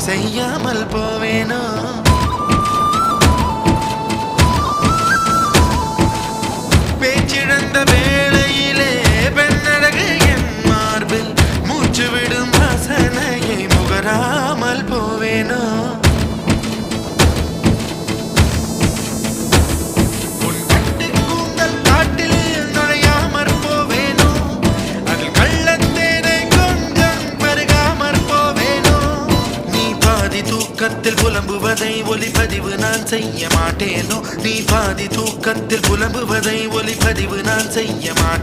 செய்யாமல் போவேனோ பேச்சிழந்த வேளையிலே பெண்ணழகு என் மார்பில் மூச்சு விடும் வாசனையை முகராமல் போவேனோ உன் கட்டு கூந்தல் காட்டில் நுழையாமற் போவேனோ அதில் கள்ளத்தேனை கொஞ்சம் பருகாமற் போவேனோ நீ பாதி தூக்கத்தில் புலம்புவதை ஒலிப்பதிவு நான் செய்ய மாட்டேனோ நீ பாதி தூக்கத்தில் புலம்புவதை ஒலிப்பதிவு நான் செய்ய மாட்டேன்